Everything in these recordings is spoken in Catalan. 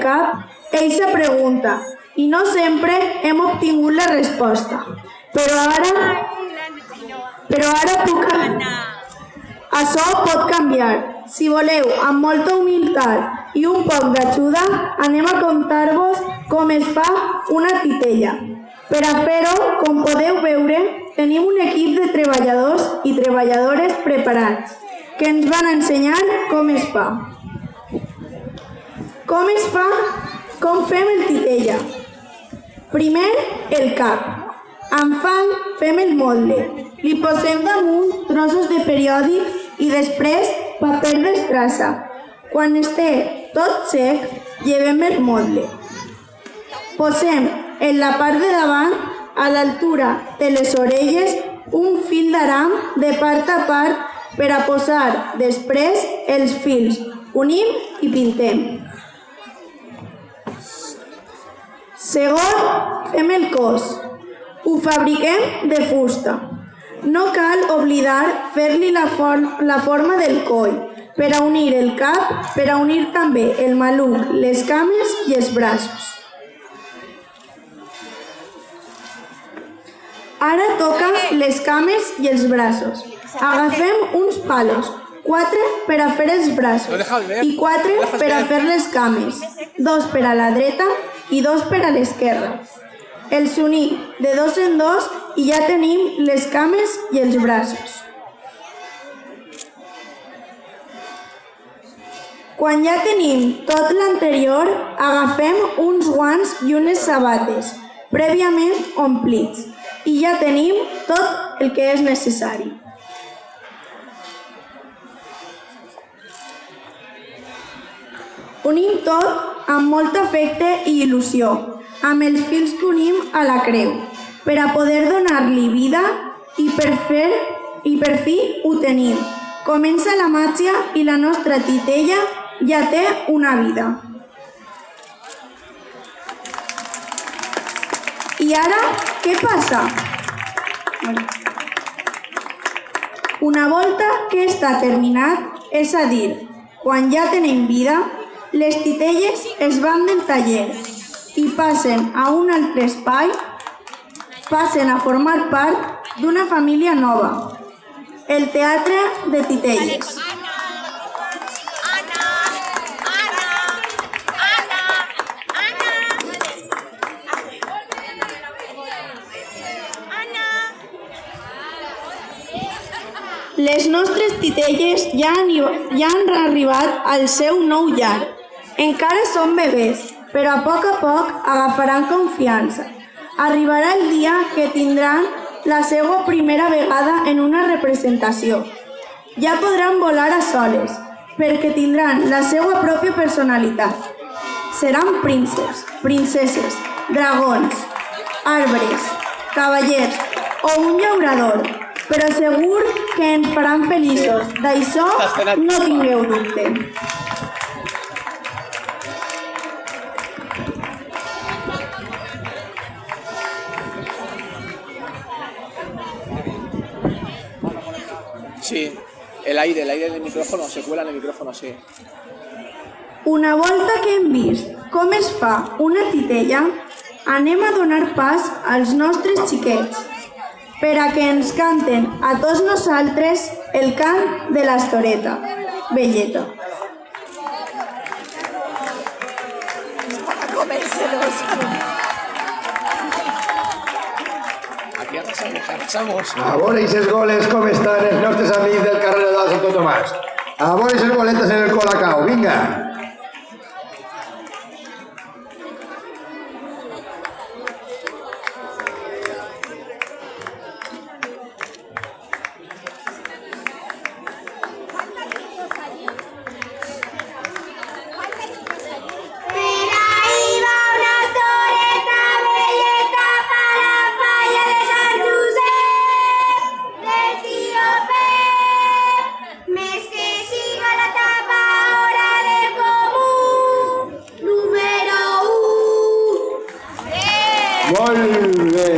cap eixa pregunta i no sempre hem obtingut la resposta. Però ara això pot canviar. Si voleu, amb molta humilitat i un poc d'ajuda, anem a contar-vos com es fa una titella. Per a fer-ho, com podeu veure, tenim un equip de treballadors i treballadores preparats que ens van ensenyar com es fa. Com fem el titella? Primer, el cap. Amb fang fem el molde. Li posem damunt trossos de periòdic i després paper d'estrassa. Quan esté tot sec, llevem el molde. Posem en la part de davant, a l'altura de les orelles, un fil d'aram de part a part per a posar després els fils. Unim i pintem. Segon, fem el cos. Ho fabriquem de fusta. No cal oblidar fer-li la forma del coll, per a unir el cap, per a unir també el maluc, les cames i els braços. Ara toca les cames i els braços. Agafem uns palos, 4 per a fer els braços i 4 per a fer les cames, 2 per a la dreta i 2 per a l'esquerra. Els unim de 2 en 2 i ja tenim les cames i els braços. Quan ja tenim tot l'anterior, agafem uns guants i unes sabates prèviament omplits i ja tenim tot el que és necessari. Unim tot amb molt afecte i il·lusió, amb els fils que unim a la creu, per a poder donar-li vida i per fi ho tenim. Comença la màgia i la nostra titella ja té una vida. I ara, què passa? Una volta que està terminat, és a dir, quan ja tenim vida, les titelles es van del taller i passen a un altre espai, passen a formar part d'una família nova, el teatre de titelles. Les nostres titelles ja han arribat al seu nou llar. Encara són bebès, però a poc agafaran confiança. Arribarà el dia que tindran la seva primera vegada en una representació. Ja podran volar a soles, perquè tindran la seva pròpia personalitat. Seran prínceps, princeses, dragons, arbres, cavallers o un llaurador, però segur que ens faran feliços. D'això no tingueu dubte. Sí, el aire del micrófono, se cuela en el micrófono, sí. Una volta que hem vist com es fa una titella, anem a donar pas als nostres xiquets per a que ens canten a tots nosaltres el cant de l'estoreta, velleta. Aquí arrasamos. A veure aquests goles com estan els nostres amics del carrer de Sant Tomàs. A veure aquestes goletes en el Colacao, vinga. Molt bé,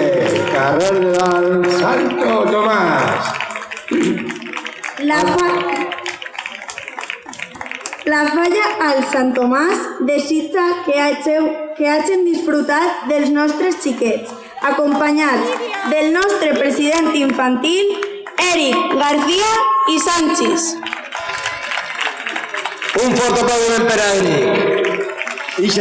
carrer del Santo Tomàs. La la Falla al Sant Tomàs desitja que hagin disfrutat dels nostres xiquets, acompanyats del nostre president infantil, Eric García i Sánchez. Un fort aplaudiment per a Eric.